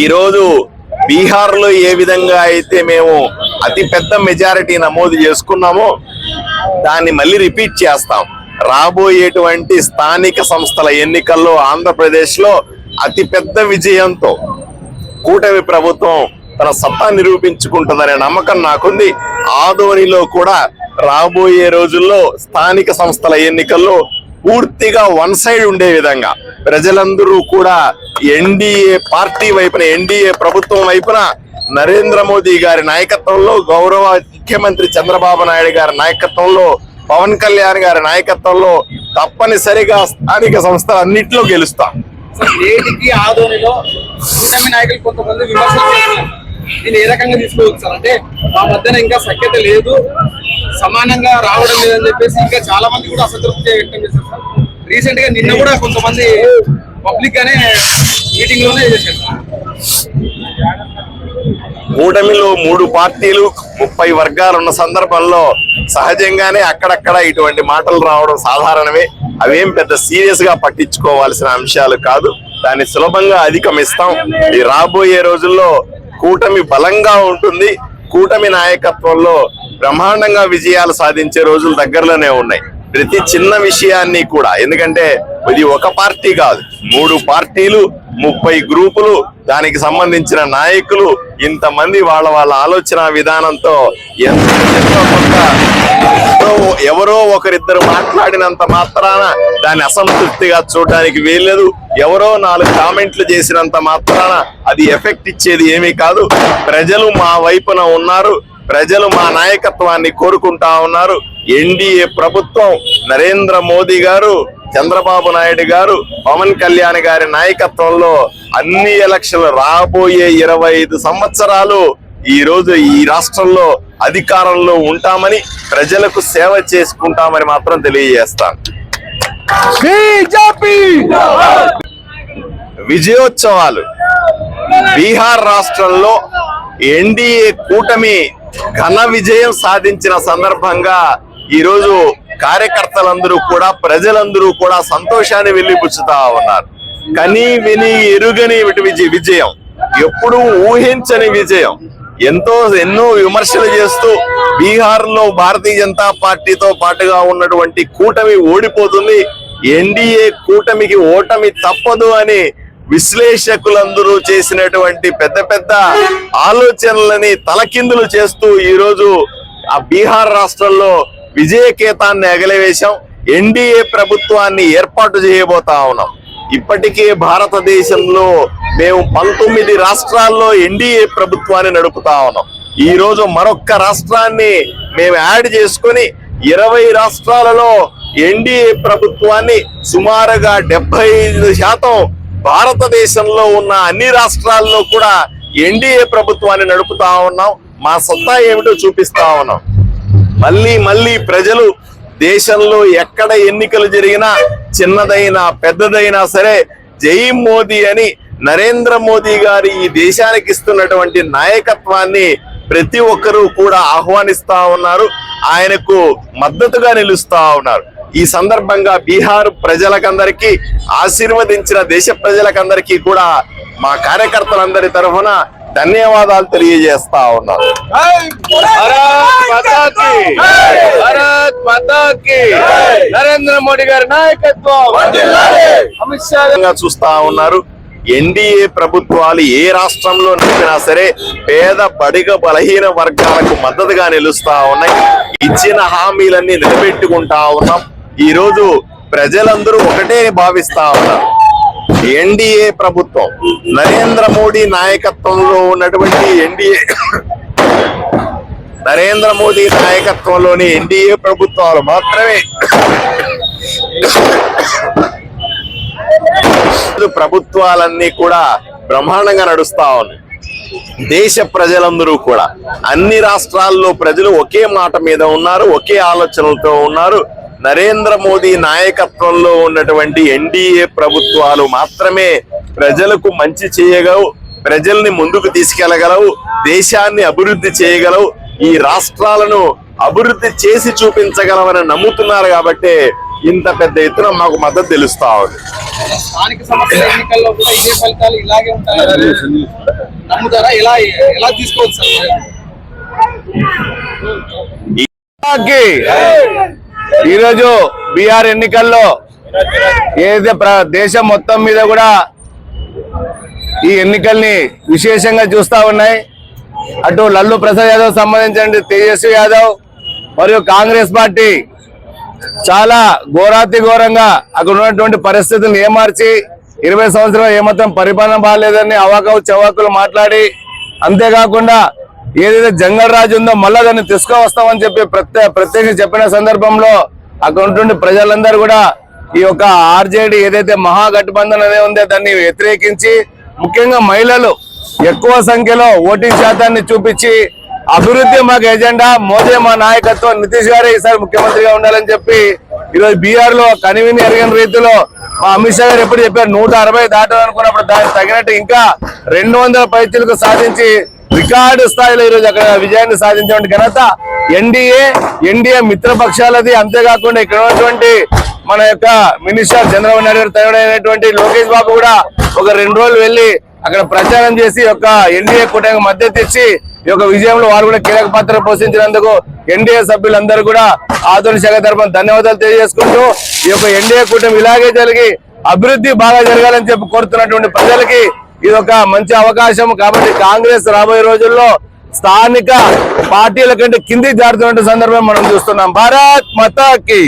ఈరోజు బీహార్లో ఏ విధంగా అయితే మేము అతి పెద్ద మెజారిటీ నమోదు చేసుకున్నామో దాన్ని మళ్ళీ రిపీట్ చేస్తాం. రాబోయేటువంటి స్థానిక సంస్థల ఎన్నికల్లో ఆంధ్రప్రదేశ్లో అతి పెద్ద విజయంతో కూటమి ప్రభుత్వం తన సత్తా నిరూపించుకుంటుందనే నమ్మకం నాకుంది. ఆదోనిలో కూడా రాబోయే రోజుల్లో స్థానిక సంస్థల ఎన్నికల్లో పూర్తిగా వన్ సైడ్ ఉండే విధంగా ప్రజలందరూ కూడా ఎన్డీఏ పార్టీ వైపున, ఎన్డీఏ ప్రభుత్వం వైపున నరేంద్ర మోదీ గారి నాయకత్వంలో, గౌరవ ముఖ్యమంత్రి చంద్రబాబు నాయుడు గారి నాయకత్వంలో, పవన్ కళ్యాణ్ గారి నాయకత్వంలో తప్పనిసరిగా స్థానిక సంస్థలు అన్నింటిలో గెలుస్తాం. నేటికి ఆదోనిలో కూటమి నాయకులు కొంతమంది విమర్శలు చేస్తున్నారు. దీన్ని ఏ రకంగా తీసుకోవచ్చు సార్? అంటే మా మధ్యన ఇంకా సఖ్యత లేదు, సమానంగా రావడం లేదని చెప్పేసి ఇంకా చాలా మంది కూడా అసంతృప్తి వ్యక్తం చేశారు సార్. రీసెంట్ గా నిన్న కూడా కొంతమంది పబ్లిక్ గానే మీటింగ్ లోనే చేశారు. కూటమిలో 3 పార్టీలు 30 వర్గాలు ఉన్న సందర్భంలో సహజంగానే అక్కడక్కడ ఇటువంటి మాటలు రావడం సాధారణమే. అవేం పెద్ద సీరియస్ గా పట్టించుకోవాల్సిన అంశాలు కాదు. దాన్ని సులభంగా అధిగమిస్తాం. ఈ రాబోయే రోజుల్లో కూటమి బలంగా ఉంటుంది. కూటమి నాయకత్వంలో బ్రహ్మాండంగా విజయాలు సాధించే రోజులు దగ్గరలోనే ఉన్నాయి. ప్రతి చిన్న విషయాన్ని కూడా, ఎందుకంటే ఇది ఒక పార్టీ కాదు, 3 పార్టీలు, 30 గ్రూపులు, దానికి సంబంధించిన నాయకులు, ఇంతమంది వాళ్ళ ఆలోచన విధానంతో ఎవరో ఒకరిద్దరు మాట్లాడినంత మాత్రాన దాన్ని అసంతృప్తిగా చూడడానికి వీల్లేదు. ఎవరో 4 కామెంట్లు చేసినంత మాత్రాన అది ఎఫెక్ట్ ఇచ్చేది ఏమీ కాదు. ప్రజలు మా వైపున ఉన్నారు. ప్రజలు మా నాయకత్వాన్ని కోరుకుంటా ఉన్నారు. ఎన్డీఏ ప్రభుత్వం, నరేంద్ర మోదీ గారు, చంద్రబాబు నాయుడు గారు, పవన్ కళ్యాణ్ గారి నాయకత్వంలో అన్ని ఎలక్షన్లు రాబోయే 25 సంవత్సరాలు ఈ రోజు ఈ రాష్ట్రంలో అధికారంలో ఉంటామని, ప్రజలకు సేవ చేసుకుంటామని మాత్రం తెలియజేస్తాను. విజయోత్సవాలు బీహార్ రాష్ట్రంలో ఎన్డీఏ కూటమి ఘన విజయం సాధించిన సందర్భంగా ఈరోజు కార్యకర్తలందరూ కూడా, ప్రజలందరూ కూడా సంతోషాన్ని వెళ్లిపుచ్చుతా ఉన్నారు. కని విని ఎరుగని విజయం, ఎప్పుడూ ఊహించని విజయం. ఎన్నో విమర్శలు చేస్తూ బీహార్ లో భారతీయ జనతా పార్టీతో పాటుగా ఉన్నటువంటి కూటమి ఓడిపోతుంది, ఎన్డీఏ కూటమికి ఓటమి తప్పదు అని విశ్లేషకులందరూ చేసినటువంటి పెద్ద ఆలోచనలని తలకిందులు చేస్తూ ఈరోజు ఆ బీహార్ రాష్ట్రంలో విజయకేతాన్ని ఎగలవేశాం. ఎన్డీఏ ప్రభుత్వాన్ని ఏర్పాటు చేయబోతా ఉన్నాం. ఇప్పటికే భారతదేశంలో మేము 19 రాష్ట్రాల్లో ఎన్డీఏ ప్రభుత్వాన్ని నడుపుతా ఉన్నాం. ఈ రోజు మరొక్క రాష్ట్రాన్ని మేము యాడ్ చేసుకుని 20 రాష్ట్రాలలో ఎన్డీఏ ప్రభుత్వాన్ని సుమారుగా 75% భారతదేశంలో ఉన్న అన్ని రాష్ట్రాల్లో కూడా ఎన్డీఏ ప్రభుత్వాన్ని నడుపుతా ఉన్నాం. మా సత్తా ఏమిటో చూపిస్తా ఉన్నాం. మళ్ళీ ప్రజలు దేశంలో ఎక్కడ ఎన్నికలు జరిగినా, చిన్నదైనా పెద్దదైనా సరే, జై మోదీ అని నరేంద్ర మోదీ గారి ఈ దేశానికి ఇస్తున్నటువంటి నాయకత్వాన్ని ప్రతి ఒక్కరూ కూడా ఆహ్వానిస్తా ఉన్నారు. ఆయనకు మద్దతుగా నిలుస్తా ఉన్నారు. ఈ సందర్భంగా బీహార్ ప్రజలకందరికీ, ఆశీర్వదించిన దేశ ప్రజలకందరికీ కూడా మా కార్యకర్తలందరి తరఫున ధన్యవాదాలు తెలియజేస్తా ఉన్నారు. నరేంద్ర మోడీ గారి నాయకత్వం అమిత్ షా చూస్తా ఉన్నారు. ఎన్డీఏ ప్రభుత్వాలు ఏ రాష్ట్రంలో నిలిచినా సరే పేద, బడుగు, బలహీన వర్గాలకు మద్దతుగా నిలుస్తా ఉన్నాయి. ఇచ్చిన హామీలన్నీ నిలబెట్టుకుంటా ఉన్నాం. ఈ రోజు ప్రజలందరూ ఒకటే భావిస్తా ఉన్నారు. ఎన్డీఏ ప్రభుత్వం, నరేంద్ర మోడీ నాయకత్వంలో ఉన్నటువంటి నరేంద్ర మోదీ నాయకత్వంలోని ఎన్డీఏ ప్రభుత్వాలు మాత్రమే ప్రభుత్వాలన్నీ కూడా బ్రహ్మాండంగా నడుస్తా ఉన్నాయి. దేశ ప్రజలందరూ కూడా, అన్ని రాష్ట్రాల్లో ప్రజలు ఒకే మాట మీద ఉన్నారు, ఒకే ఆలోచనలతో ఉన్నారు. నరేంద్ర మోదీ నాయకత్వంలో ఉన్నటువంటి ఎన్డీఏ ప్రభుత్వాలు మాత్రమే ప్రజలకు మంచి చేయగలవు, ప్రజల్ని ముందుకు తీసుకెళ్లగలవు, దేశాన్ని అభివృద్ధి చేయగలవు, ఈ రాష్ట్రాలను అభివృద్ధి చేసి చూపించగలవని నమ్ముతున్నారు. కాబట్టి ఇంత పెద్ద ఎత్తున మాకు మద్దతు తెలుస్తా ఉంది. స్థానిక సంస్థల ఎన్నికల్లో కూడా ఇదే ఫలితాలు ఇలాగే ఉంటాయి నమ్ముతారా? ఎలా తీసుకోవచ్చు సార్? ఈరోజు బీహార్ ఎన్నికల్లో ఏదైతే దేశం మొత్తం మీద కూడా ఈ ఎన్నికల్ని విశేషంగా చూస్తా ఉన్నాయి. అటు లల్లు ప్రసాద్ యాదవ్ సంబంధించిన తేజస్వి యాదవ్ మరియు కాంగ్రెస్ పార్టీ చాలా ఘోరాతి ఘోరంగా అక్కడ ఉన్నటువంటి పరిస్థితులను ఏమార్చి 20 సంవత్సరాలు ఏమాత్రం పరిపాలన బాగాలేదని అవాకవు చవాకులు మాట్లాడి, అంతేకాకుండా ఏదైతే జంగల్ రాజు ఉందో మళ్ళా దాన్ని తీసుకువస్తామని చెప్పి ప్రత్యేకంగా చెప్పిన సందర్భంలో అక్కడ ఉన్నటువంటి ప్రజలందరూ కూడా ఈ యొక్క ఆర్జేడీ ఏదైతే మహాగఠబంధన్ అనేది ఉందో దాన్ని వ్యతిరేకించి, ముఖ్యంగా మహిళలు ఎక్కువ సంఖ్యలో ఓటింగ్ శాతాన్ని చూపించి అభివృద్ధి మాకు ఎజెండా, మోదీ మా నాయకత్వం, నితీష్ గారే ఈసారి ముఖ్యమంత్రిగా ఉండాలని చెప్పి ఈరోజు బీహార్ లో కనివిని ఎరగని రీతిలో మా అమిత్ షా గారు ఎప్పుడు చెప్పారు 160 దాటాలనుకున్నప్పుడు దానికి తగినట్టు ఇంకా 200 పైచీలకు సాధించి రికార్డు స్థాయిలో ఈరోజు అక్కడ విజయాన్ని సాధించిన ఘనత ఎన్డీఏ మిత్రపక్షాలది. అంతేకాకుండా ఇక్కడ ఉన్నటువంటి మన యొక్క మినిస్టర్ చంద్రబాబు నాయుడు గారు తనయుడైనటువంటి లోకేష్ బాబు కూడా ఒక 2 రోజులు వెళ్లి అక్కడ ప్రచారం చేసి యొక్క ఎన్డీఏ కూటమికి మద్దతు ఇచ్చి ఈ యొక్క విజయంలో వారు కూడా కీలక పాత్ర పోషించినందుకు ఎన్డీఏ సభ్యులందరూ కూడా ఆధునిక శాఖ తరఫున ధన్యవాదాలు తెలియజేసుకుంటూ ఈ యొక్క ఎన్డీఏ కూటమి ఇలాగే జరిగి అభివృద్ధి బాగా జరగాలని చెప్పి కోరుతున్నటువంటి ప్రజలకి ఇది ఒక మంచి అవకాశం. కాబట్టి కాంగ్రెస్ రాబోయే రోజుల్లో స్థానిక పార్టీల కంటే కిందికి జారుతున్న సందర్భం మనం చూస్తున్నాం. భారత్ మాతాకి.